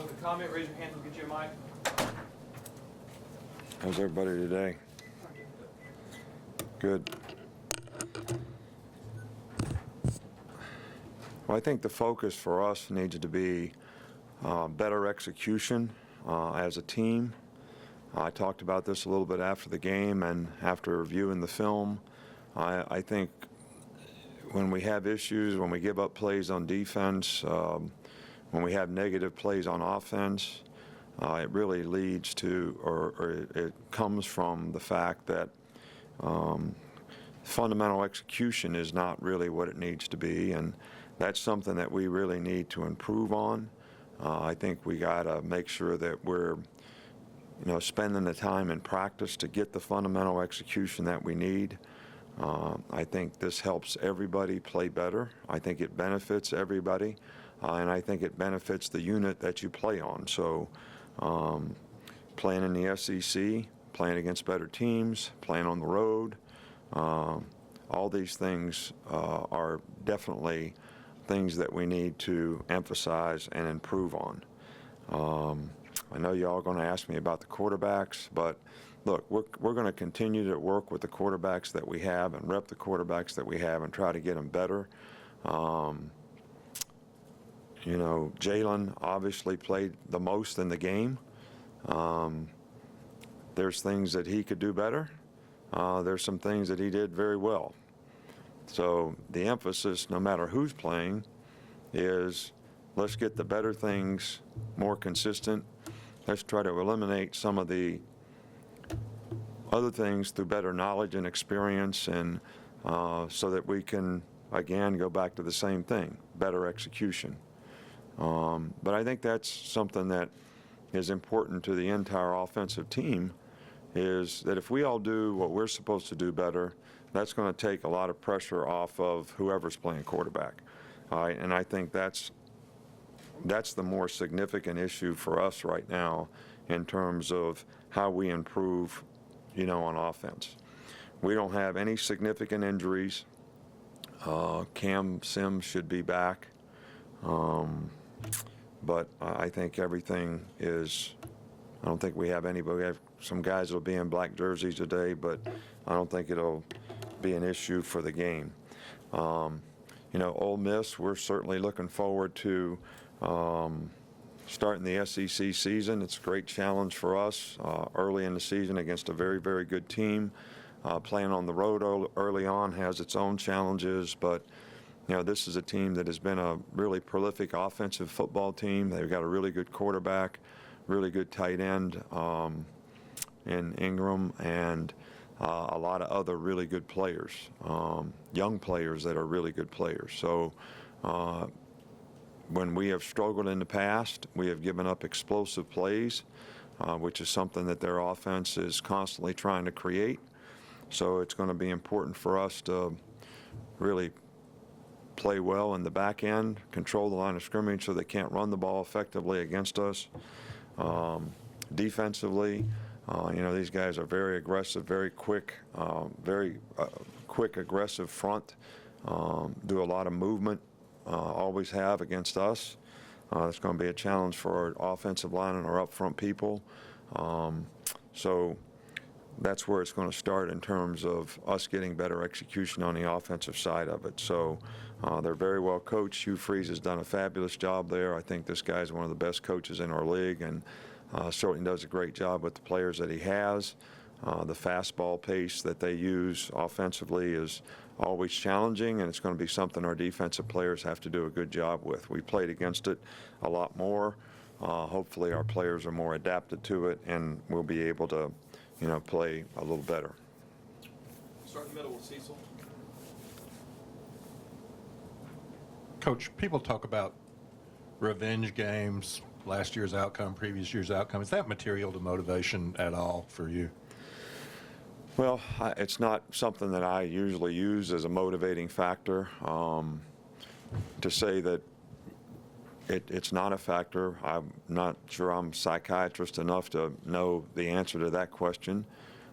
with a comment, raise your hand and we'll get you a mic. How's everybody today? Good. Well, I think the focus for us needs to be better execution as a team. I talked about this a little bit after the game and after reviewing the film. I think when we have issues, when we give up plays on defense, when we have negative plays on offense, it really leads to, or it comes from the fact that fundamental execution is not really what it needs to be, and that's something that we really need to improve on. I think we got to make sure that we're, spending the time in practice to get the fundamental execution that we need. I think this helps everybody play better. I think it benefits everybody, and I think it benefits the unit that you play on. So playing in the SEC, playing against better teams, playing on the road, all these things are definitely things that we need to emphasize and improve on. I know y'all are going to ask me about the quarterbacks, but look, we're going to continue to work with the quarterbacks that we have and rep the quarterbacks that we have and try to get them better. Jalen obviously played the most in the game. There's things that he could do better. There's some things that he did very well. So the emphasis, no matter who's playing, is let's get the better things more consistent. Let's try to eliminate some of the other things through better knowledge and experience, and so that we can, again, go back to the same thing, better execution. But I think that's something that is important to the entire offensive team, is that if we all do what we're supposed to do better, that's going to take a lot of pressure off of whoever's playing quarterback. And I think that's the more significant issue for us right now in terms of how we improve, on offense. We don't have any significant injuries. Cam Sims should be back. But I think everything is, I don't think we have anybody. We have some guys that will be in black jerseys today, but I don't think it'll be an issue for the game. Ole Miss, we're certainly looking forward to starting the SEC season. It's a great challenge for us early in the season against a very, very good team. Playing on the road early on has its own challenges, but this is a team that has been a really prolific offensive football team. They've got a really good quarterback, really good tight end in Ingram, and a lot of other really good players, young players that are really good players. So when we have struggled in the past, we have given up explosive plays, which is something that their offense is constantly trying to create. So it's going to be important for us to really play well in the back end, control the line of scrimmage so they can't run the ball effectively against us. Defensively, these guys are very aggressive, very quick, quick, aggressive front, do a lot of movement, always have against us. It's going to be a challenge for our offensive line and our up front people. So that's where it's going to start in terms of us getting better execution on the offensive side of it. So they're very well coached. Hugh Freeze has done a fabulous job there. I think this guy's one of the best coaches in our league, and certainly does a great job with the players that he has. The fastball pace that they use offensively is always challenging, and it's going to be something our defensive players have to do a good job with. We played against it a lot more. Hopefully our players are more adapted to it, and we'll be able to play a little better. Start in the middle with Cecil. Coach, people talk about revenge games, last year's outcome, previous year's outcome. Is that material to motivation at all for you? Well, it's not something that I usually use as a motivating factor. To say that it's not a factor, I'm not sure I'm psychiatrist enough to know the answer to that question.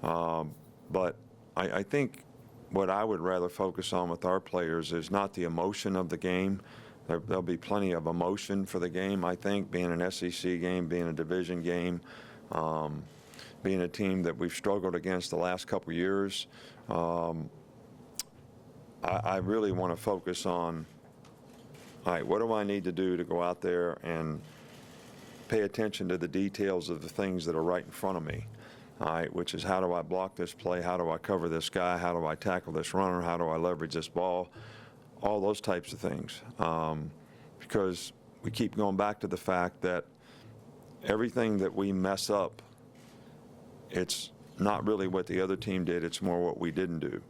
But I think what I would rather focus on with our players is not the emotion of the game, There'll be plenty of emotion for the game, I think, being an SEC game, being a division game, being a team that we've struggled against the last couple years. I really want to focus on, all right, what do I need to do to go out there and pay attention to the details of the things that are right in front of me, all right, which is how do I block this play, how do I cover this guy, how do I tackle this runner, how do I leverage this ball, all those types of things. Because we keep going back to the fact that everything that we mess up, it's not really what the other team did, it's more what we didn't do.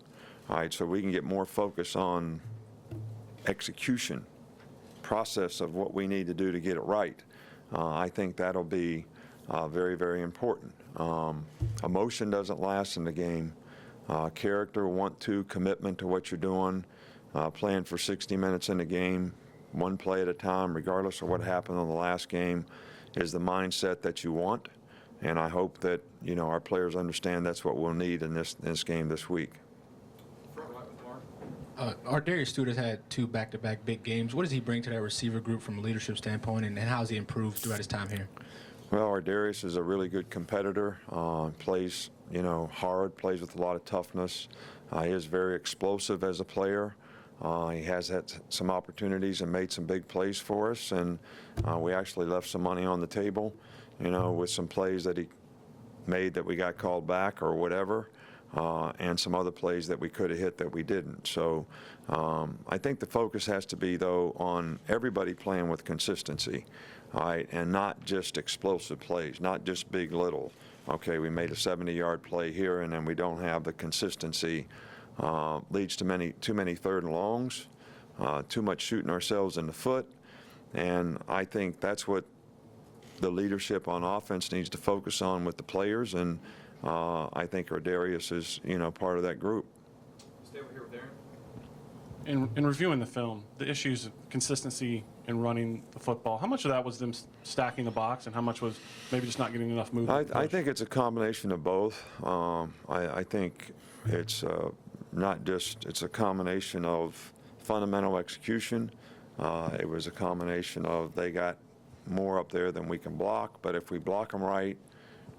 All right, so we can get more focus on execution, process of what we need to do to get it right. I think that'll be very, very important. Emotion doesn't last in the game. Character, want to, commitment to what you're doing, playing for 60 minutes in the game, one play at a time, regardless of what happened on the last game, is the mindset that you want. And I hope that, you know, our players understand that's what we'll need in this game this week. Front right with Mark. Ardarius Stewart has had 2 back-to-back big games. What does he bring to that receiver group from a leadership standpoint, and how has he improved throughout his time here? Well, Ardarius is a really good competitor, plays, you know, hard, plays with a lot of toughness. He is very explosive as a player. He has had some opportunities and made some big plays for us, and we actually left some money on the table, you know, with some plays that he made that we got called back or whatever, and some other plays that we could have hit that we didn't. So I think the focus has to be, though, on everybody playing with consistency, all right, and not just explosive plays, not just big little. Okay, we made a 70-yard play here, and then we don't have the consistency. Leads to too many third and longs, too much shooting ourselves in the foot, and I think that's what the leadership on offense needs to focus on with the players, and I think Ardarius is, you know, part of that group. Stay over here with Aaron. In reviewing the film, the issues of consistency in running the football, how much of that was them stacking the box, and how much was maybe just not getting enough movement? I think it's a combination of both. I think it's not just, it's a combination of fundamental execution. It was a combination of they got more up there than we can block, but if we block them right,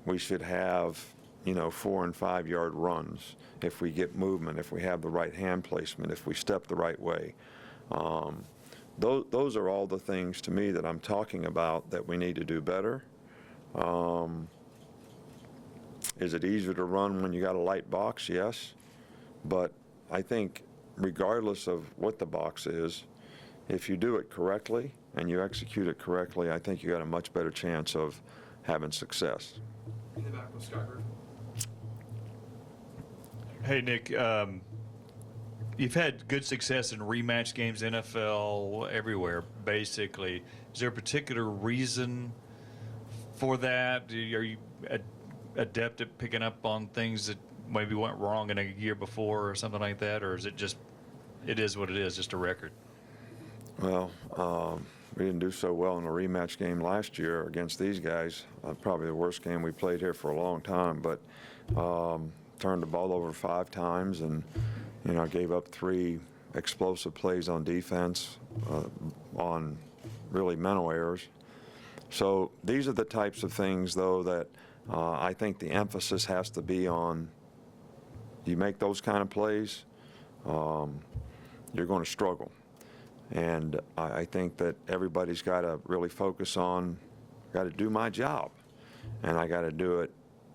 we should have, you know, 4 and 5 yard runs if we get movement, if we have the right hand placement, if we step the right way. Those are all the things to me that I'm talking about that we need to do better. Is it easier to run when you got a light box? Yes. But I think regardless of what the box is, if you do it correctly and you execute it correctly, I think you got a much better chance of having success. In the back with Scott Griffin. Hey, Nick, you've had good success in rematch games, NFL, everywhere, basically. Is there a particular reason for that? Are you adept at picking up on things that maybe went wrong in a year before or something like that? Or is it just, it is what it is, just a record? Well, we didn't do so well in the rematch game last year against these guys. Probably the worst game we played here for a long time, but turned the ball over 5 times and, you know, gave up 3 explosive plays on defense on really mental errors. So these are the types of things, though, that I think the emphasis has to be on. You make those kind of plays, you're going to struggle. And I think that everybody's got to really focus on, got to do my job. And I got to do it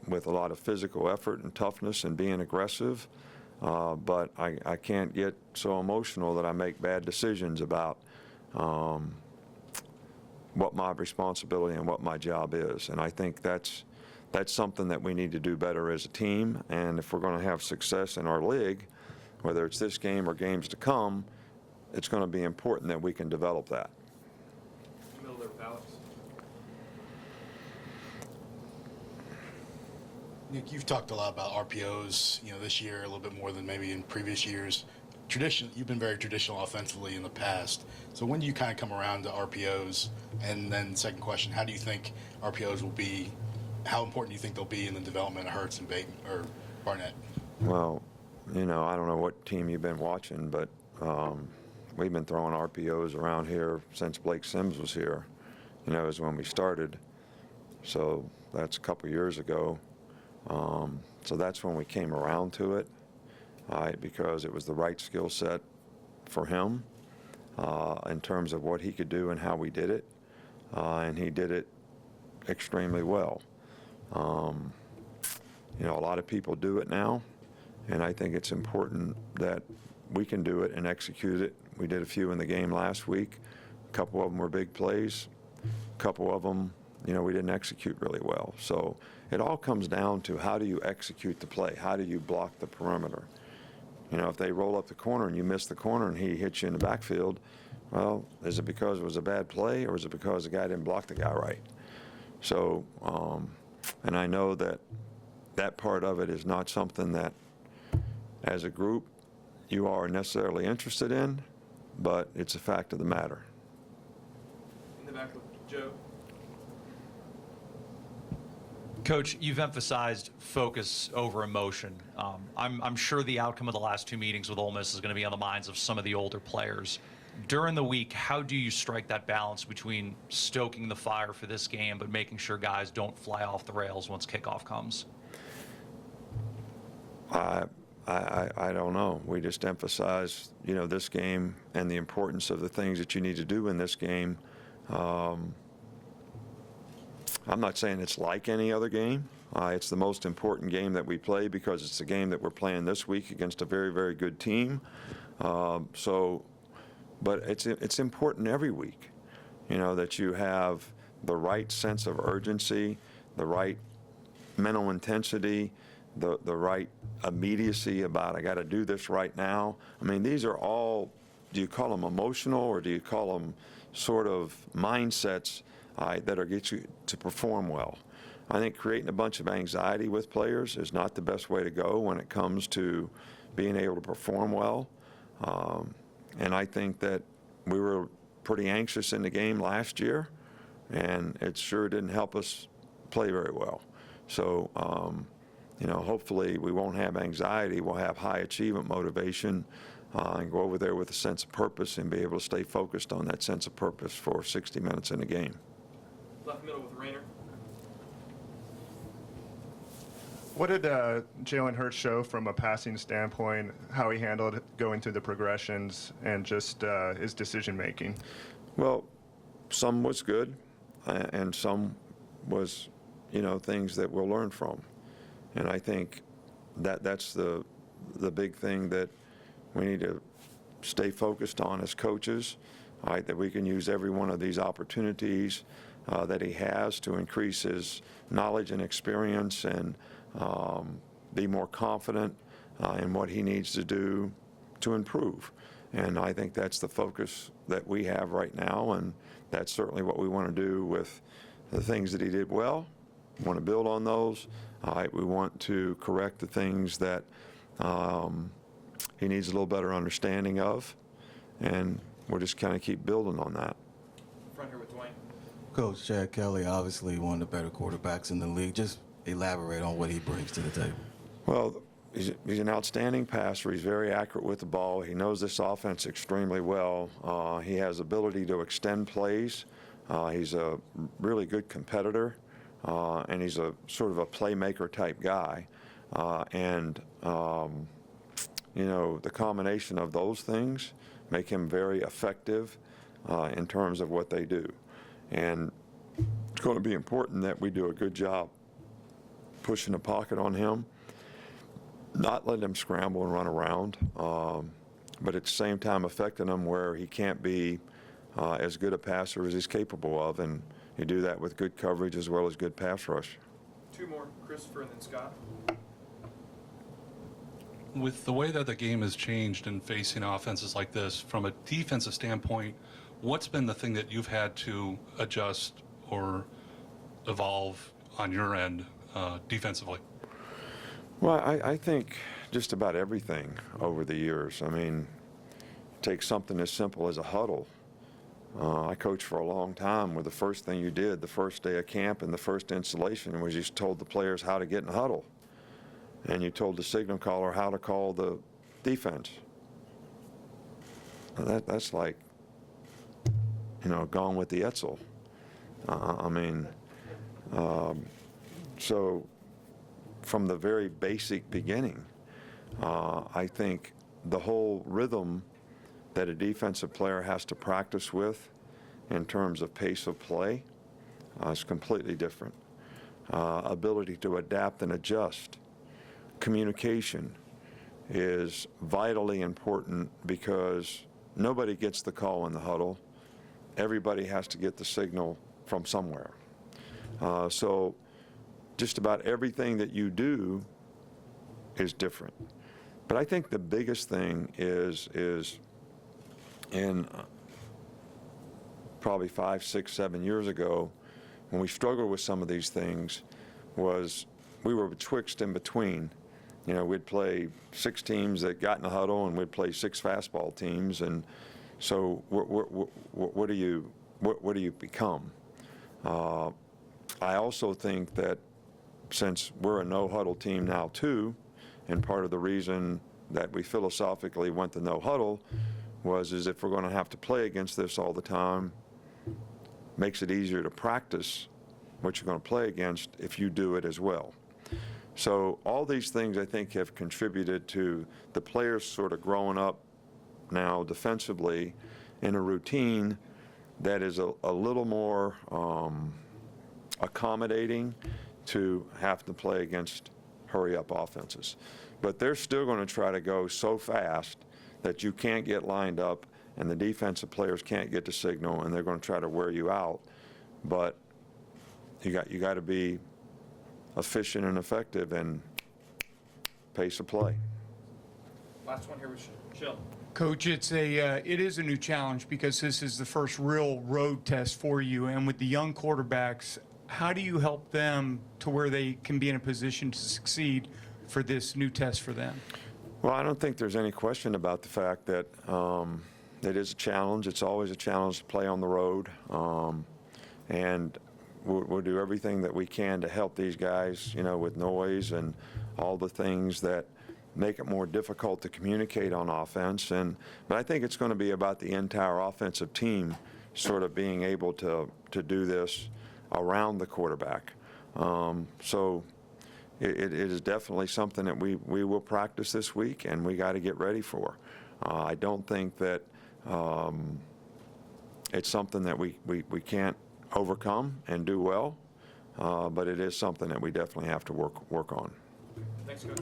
with a lot of physical effort and toughness and being aggressive. But I can't get so emotional that I make bad decisions about what my responsibility and what my job is. And I think that's something that we need to do better as a team. And if we're going to have success in our league, whether it's this game or games to come, it's going to be important that we can develop that. Middle there with Alex. Nick, you've talked a lot about RPOs, you know, this year a little bit more than maybe in previous years. You've been very traditional offensively in the past. So when do you kind of come around to RPOs? And then second question, how do you think RPOs will be, how important do you think they'll be in the development of Hurts and Bateman or Barnett? Well, you know, I don't know what team you've been watching, but we've been throwing RPOs around here since Blake Sims was here, is when we started. So that's a couple years ago. So that's when we came around to it, because it was the right skill set for him in terms of what he could do and how we did it. And he did it extremely well. A lot of people do it now, and I think it's important that we can do it and execute it. We did a few in the game last week. A couple of them were big plays. A couple of them, we didn't execute really well. So it all comes down to how do you execute the play? How do you block the perimeter? If they roll up the corner and you miss the corner and he hits you in the backfield, well, is it because it was a bad play, or is it because the guy didn't block the guy right? So, and I know that that part of it is not something that, as a group, you are necessarily interested in, but it's a fact of the matter. In the back with Joe. Coach, you've emphasized focus over emotion. I'm sure the outcome of the last two meetings with Ole Miss is going to be on the minds of some of the older players. During the week, how do you strike that balance between stoking the fire for this game but making sure guys don't fly off the rails once kickoff comes? I don't know. We just emphasize, this game and the importance of the things that you need to do in this game. I'm not saying it's like any other game. It's the most important game that we play because it's the game that we're playing this week against a very, very good team. But it's important every week, that you have the right sense of urgency, the right mental intensity, the right immediacy about, I got to do this right now. I mean, these are all, do you call them emotional, or do you call them sort of mindsets that are get you to perform well? I think creating a bunch of anxiety with players is not the best way to go when it comes to being able to perform well. And I think that we were pretty anxious in the game last year, and it sure didn't help us play very well. So, hopefully we won't have anxiety. We'll have high achievement motivation and go over there with a sense of purpose and be able to stay focused on that sense of purpose for 60 minutes in the game. Left middle with Rayner. What did Jalen Hurts show from a passing standpoint, how he handled going through the progressions and just his decision-making? Well, some was good, and some was, things that we'll learn from. And I think that's the big thing that we need to stay focused on as coaches, that we can use every one of these opportunities that he has to increase his knowledge and experience and be more confident in what he needs to do to improve. And I think that's the focus that we have right now, and that's certainly what we want to do with the things that he did well. We want to build on those. We want to correct the things that he needs a little better understanding of, and we'll just kind of keep building on that. Front here with Dwayne. Coach Chad Kelly, obviously one of the better quarterbacks in the league. Just elaborate on what he brings to the table. Well, he's an outstanding passer. He's very accurate with the ball. He knows this offense extremely well. He has ability to extend plays. He's a really good competitor, and he's a sort of a playmaker type guy. The combination of those things make him very effective in terms of what they do. And it's going to be important that we do a good job pushing the pocket on him, not letting him scramble and run around, but at the same time affecting him where he can't be as good a passer as he's capable of, and you do that with good coverage as well as good pass rush. Two more, Christopher and then Scott. With the way that the game has changed and facing offenses like this, from a defensive standpoint, what's been the thing that you've had to adjust or evolve on your end defensively? Well, I think just about everything over the years. I mean, take something as simple as a huddle. I coached for a long time where the first thing you did the first day of camp and the first installation was you told the players how to get in a huddle. And you told the signal caller how to call the defense. that's like, Gone with the Etzel. So from the very basic beginning, I think the whole rhythm that a defensive player has to practice with in terms of pace of play is completely different. Ability to adapt and adjust. Communication is vitally important because nobody gets the call in the huddle. Everybody has to get the signal from somewhere. So just about everything that you do is different. But I think the biggest thing is in probably 5, 6, 7 years ago, when we struggled with some of these things, was we were betwixt and between. We'd play 6 teams that got in the huddle, and we'd play 6 fastball teams, and so what do you become? I also think that since we're a no-huddle team now too, and part of the reason that we philosophically went to no-huddle is if we're going to have to play against this all the time, makes it easier to practice what you're going to play against if you do it as well. So all these things, I think, have contributed to the players sort of growing up now defensively in a routine that is a little more accommodating to have to play against hurry-up offenses. But they're still going to try to go so fast that you can't get lined up and the defensive players can't get the signal, and they're going to try to wear you out. But you got to be efficient and effective and pace of play. Last one here with Shell. Coach, it is a new challenge because this is the first real road test for you. And with the young quarterbacks, how do you help them to where they can be in a position to succeed for this new test for them? Well, I don't think there's any question about the fact that it is a challenge. It's always a challenge to play on the road. And we'll do everything that we can to help these guys, with noise and all the things that make it more difficult to communicate on offense. But I think it's going to be about the entire offensive team sort of being able to do this around the quarterback. So it is definitely something that we will practice this week, and we got to get ready for. I don't think that it's something that we can't overcome and do well, but it is something that we definitely have to work on. Thanks, Coach.